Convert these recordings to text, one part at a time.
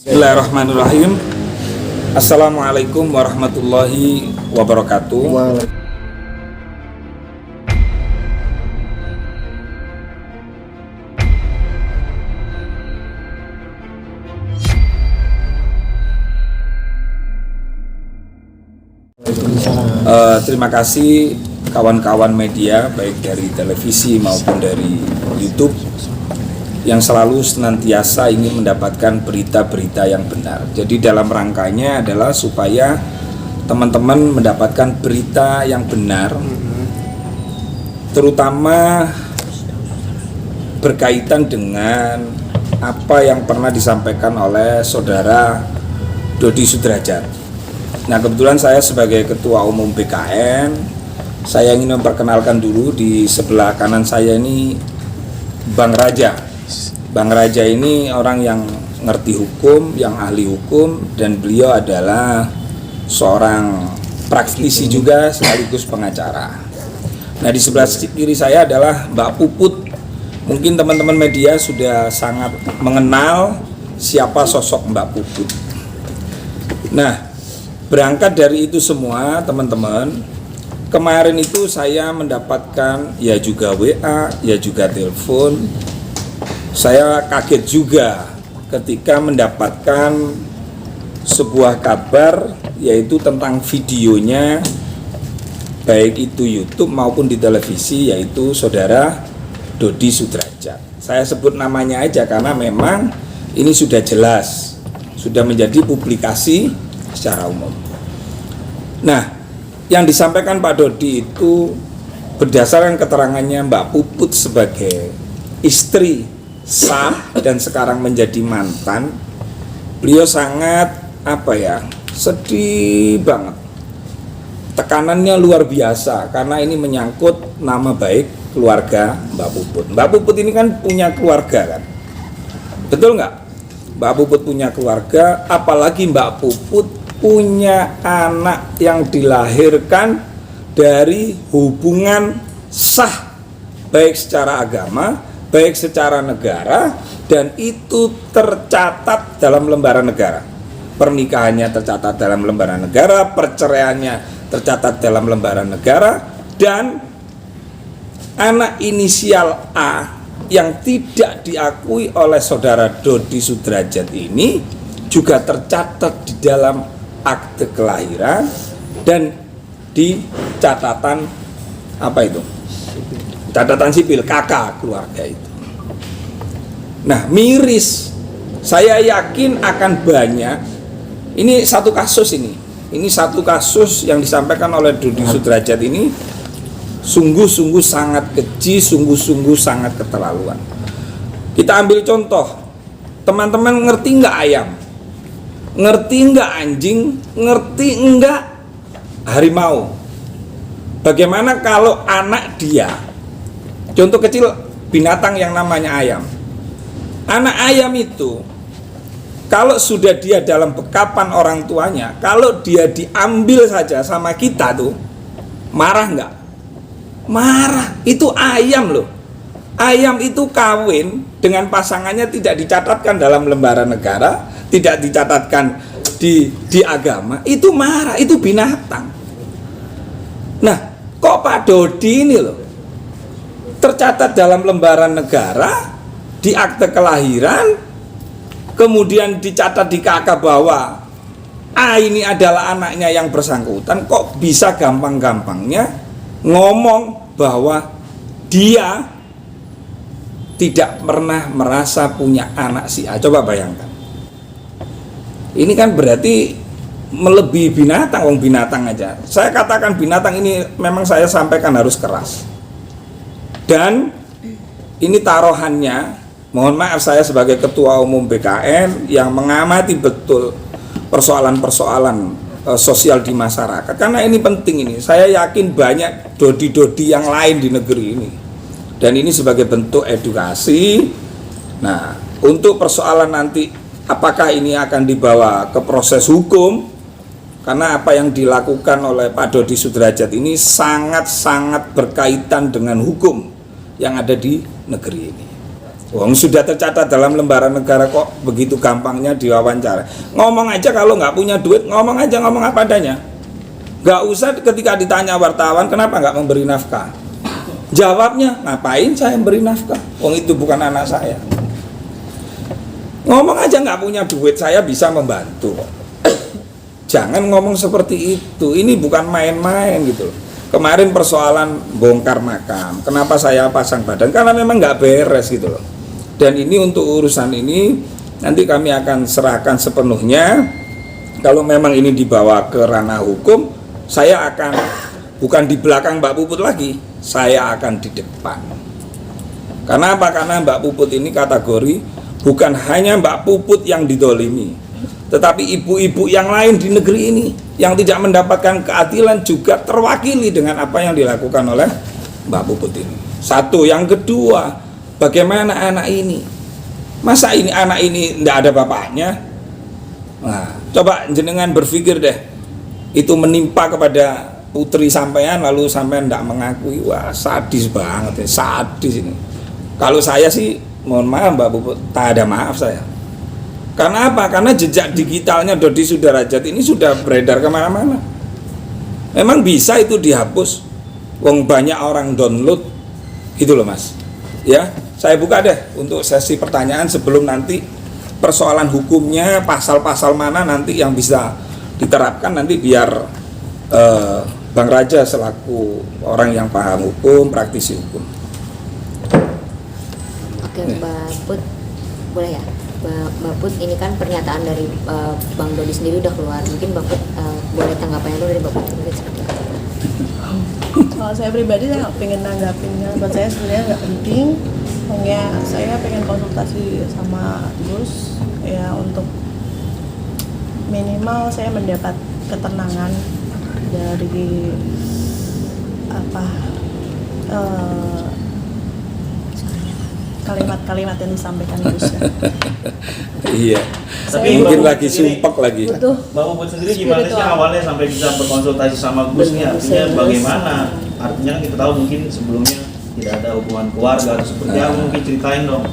Bismillahirrahmanirrahim. Assalamualaikum warahmatullahi wabarakatuh. Terima kasih kawan-kawan media baik dari televisi maupun dari YouTube yang selalu senantiasa ingin mendapatkan berita-berita yang benar. Jadi dalam rangkanya adalah supaya teman-teman mendapatkan berita yang benar, terutama berkaitan dengan apa yang pernah disampaikan oleh saudara Dodi Sudrajat. Nah, kebetulan saya sebagai Ketua Umum BKN, saya ingin memperkenalkan dulu. Di sebelah kanan saya ini Bang Raja. Bang Raja ini orang yang ngerti hukum, yang ahli hukum, dan beliau adalah seorang praktisi juga sekaligus pengacara. Nah, di sebelah kiri saya adalah Mbak Puput. Mungkin teman-teman media sudah sangat mengenal siapa sosok Mbak Puput. Nah, berangkat dari itu semua teman-teman, kemarin itu saya mendapatkan ya juga WA, ya juga telepon. Saya kaget juga ketika mendapatkan sebuah kabar, yaitu tentang videonya baik itu YouTube maupun di televisi, yaitu saudara Dodi Sudrajat. Saya sebut namanya aja karena memang ini sudah jelas, sudah menjadi publikasi secara umum. Nah, yang disampaikan Pak Dodi itu berdasarkan keterangannya Mbak Puput sebagai istri sah dan sekarang menjadi mantan. Beliau sangat sedih banget. Tekanannya luar biasa karena ini menyangkut nama baik keluarga Mbak Puput. Mbak Puput ini kan punya keluarga kan, betul nggak? Mbak Puput punya keluarga, apalagi Mbak Puput punya anak yang dilahirkan dari hubungan sah, baik secara agama, baik secara negara, dan itu tercatat dalam lembaran negara. Pernikahannya tercatat dalam lembaran negara, perceraiannya tercatat dalam lembaran negara, dan anak inisial A yang tidak diakui oleh saudara Dodi Sudrajat ini juga tercatat di dalam akte kelahiran dan di catatan catatan sipil KK keluarga itu. Nah, miris. Saya yakin akan banyak. Ini satu kasus ini. Ini satu kasus yang disampaikan oleh Dodi Sudrajat ini sungguh-sungguh sangat keji, sungguh-sungguh sangat keterlaluan. Kita ambil contoh. Teman-teman ngerti nggak ayam? Ngerti nggak anjing? Ngerti nggak harimau? Bagaimana kalau anak dia, contoh kecil binatang yang namanya ayam. Anak ayam itu kalau sudah dia dalam bekapan orang tuanya, kalau dia diambil saja sama kita tuh, marah nggak? Marah. Itu ayam loh. Ayam itu kawin dengan pasangannya tidak dicatatkan dalam lembaran negara, tidak dicatatkan di agama. Itu marah, itu binatang. Nah, kok Pak Dodi ini loh tercatat dalam lembaran negara, di akte kelahiran, kemudian dicatat di KK bahwa ini adalah anaknya yang bersangkutan, kok bisa gampang-gampangnya ngomong bahwa dia tidak pernah merasa punya anak si A. Coba bayangkan. Ini kan berarti melebihi binatang, binatang aja. Saya katakan binatang ini memang saya sampaikan harus keras. Dan ini taruhannya, mohon maaf saya sebagai Ketua Umum BKN yang mengamati betul persoalan-persoalan sosial di masyarakat, karena ini penting ini. Saya yakin banyak Dodi-Dodi yang lain di negeri ini, dan ini sebagai bentuk edukasi. Nah, untuk persoalan nanti apakah ini akan dibawa ke proses hukum, karena apa yang dilakukan oleh Pak Dodi Sudrajat ini sangat-sangat berkaitan dengan hukum yang ada di negeri ini. Wong sudah tercatat dalam lembaran negara kok begitu gampangnya diwawancara. Ngomong aja kalau nggak punya duit, ngomong aja, ngomong apa adanya. Nggak usah ketika ditanya wartawan kenapa nggak memberi nafkah. Jawabnya, ngapain saya memberi nafkah? Wong itu bukan anak saya. Ngomong aja nggak punya duit, saya bisa membantu. Jangan ngomong seperti itu. Ini bukan main-main gitu loh. Kemarin persoalan bongkar makam. Kenapa saya pasang badan? Karena memang nggak beres gitu loh. Dan ini untuk urusan ini nanti kami akan serahkan sepenuhnya. Kalau memang ini dibawa ke ranah hukum, saya akan bukan di belakang Mbak Puput lagi, saya akan di depan. Karena apa? Karena Mbak Puput ini kategori bukan hanya Mbak Puput yang didolimi, tetapi ibu-ibu yang lain di negeri ini yang tidak mendapatkan keadilan juga terwakili dengan apa yang dilakukan oleh Mbak Puput ini. Satu, yang kedua, bagaimana anak ini? Masa ini anak ini tidak ada bapaknya? Nah, coba jenengan berpikir deh, itu menimpa kepada putri sampean lalu sampean tidak mengakui. Wah, sadis banget ya, sadis ini. Kalau saya sih, mohon maaf Mbak Puput, tak ada maaf saya. Karena apa? Karena jejak digitalnya Dodi Sudrajat ini sudah beredar kemana-mana. Memang bisa itu dihapus. Wong banyak orang download, gitu loh Mas. Ya, saya buka deh untuk sesi pertanyaan sebelum nanti persoalan hukumnya, pasal-pasal mana nanti yang bisa diterapkan nanti biar Bang Raja selaku orang yang paham hukum, praktisi hukum. Oke, Mbak Put, boleh ya? Mbak Put, ini kan pernyataan dari Bang Dodi sendiri udah keluar. Mungkin Mbak Put boleh tanggapannya dulu dari Mbak Put mungkin seperti apa? Kalau saya pribadi saya nggak pengen nanggapinnya, buat saya sebenarnya nggak penting. Hanya saya pengen konsultasi sama Gus ya untuk minimal saya mendapat ketenangan dari apa kalimat-kalimat yang disampaikan Gus ya. Iya. Tapi mungkin Mbak lagi Puput sendiri- sumpek lagi. Betul. Mbak Puput sendiri gimana sih Spiritual. awalnya sampai bisa berkonsultasi sama Gus nih? Artinya bagaimana? Artinya kan kita tahu mungkin sebelumnya tidak ada hubungan keluarga atau seperti apa, mungkin ceritain dong.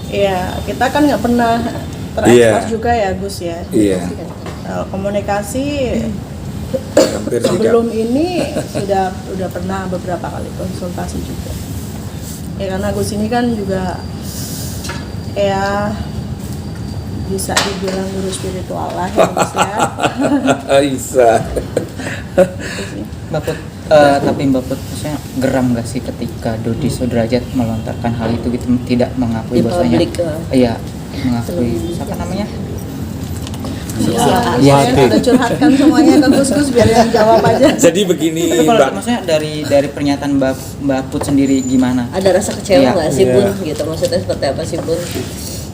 Iya, kita kan nggak pernah Iya. terekspos juga ya Gus ya. Iya. Komunikasi Hampir sebelum tidak. ini sudah pernah beberapa kali konsultasi juga. Ya karena Gus ini kan juga ya bisa dibilang guru spiritual lah ya Gus ya. Bisa. Gitu sih. Mbak Put, tapi Mbak Put maksudnya geram gak sih ketika Dodi Sudrajat melontarkan hal itu gitu, tidak mengakui Di bahwasanya publik, iya mengakui siapa namanya? Ya, Ya, saya udah curhatkan semuanya ke Gus biar yang jawab aja. Jadi begini Tapi kalau Mbak. maksudnya dari pernyataan Mbak Put sendiri gimana? Ada rasa kecewa Iya. nggak sih Iya. Bun? Gitu maksudnya seperti apa sih Bun?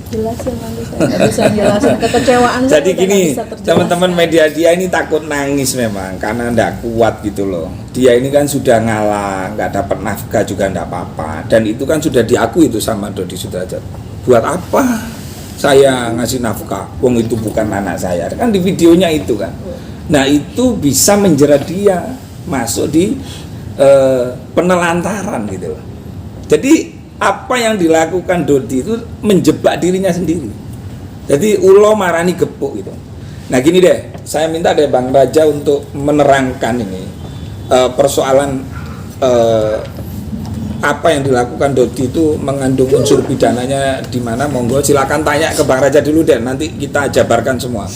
Jelasin nanti saya nggak bisa jelasin kekecewaan saya Jadi udah gini, nggak bisa terjelaskan. teman-teman media dia ini takut nangis memang karena ndak kuat gitu loh. Dia ini kan sudah ngalah, nggak dapat nafkah juga ndak apa-apa. Dan itu kan sudah diakui itu sama Dodi Sudrajat. Buat apa saya ngasih nafkah? Wong itu bukan anak saya. Kan di videonya itu kan. Nah itu bisa menjerat dia masuk di penelantaran gitu loh. Jadi apa yang dilakukan Dodi itu menjebak dirinya sendiri. Jadi ulo marani gepuk gitu. Nah gini deh, saya minta deh Bang Raja untuk menerangkan ini persoalan apa yang dilakukan Dodi itu mengandung unsur pidananya di mana. Monggo silakan tanya ke Bang Raja dulu deh, nanti kita jabarkan semua.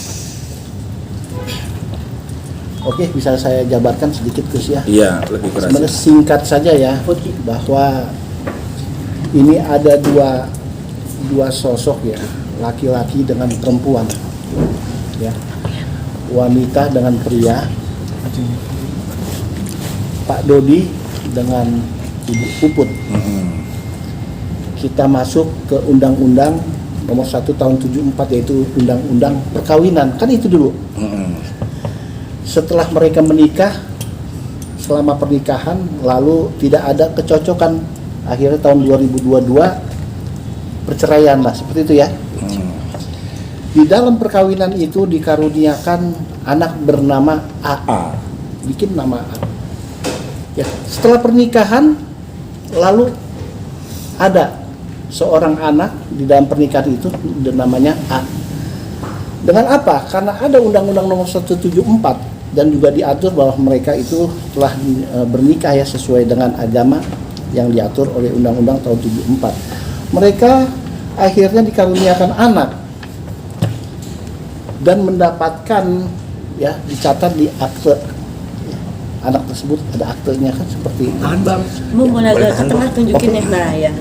Oke, bisa saya jabarkan sedikit Gus ya. Iya, lebih keras. Sebenarnya singkat saja ya, bahwa ini ada dua sosok ya, laki-laki dengan perempuan, ya, wanita dengan pria, Pak Dodi dengan Ibu Puput. Kita masuk ke Undang-Undang Nomor 1 Tahun 74 yaitu Undang-Undang Perkawinan, kan itu dulu. Setelah mereka menikah, selama pernikahan lalu tidak ada kecocokan, akhirnya tahun 2022 perceraian lah, seperti itu ya. Di dalam perkawinan itu dikaruniakan anak bernama A. Bikin nama A. Ya, setelah pernikahan lalu ada seorang anak di dalam pernikahan itu namanya A. Dengan apa? Karena ada Undang-Undang Nomor 174 dan juga diatur bahwa mereka itu telah bernikah ya sesuai dengan agama yang diatur oleh Undang-Undang tahun 74. Mereka akhirnya dikaruniakan anak dan mendapatkan ya dicatat di akte ya, anak tersebut ada aktenya kan seperti itu. Mau agak ke tengah tunjukin ya, nah ya.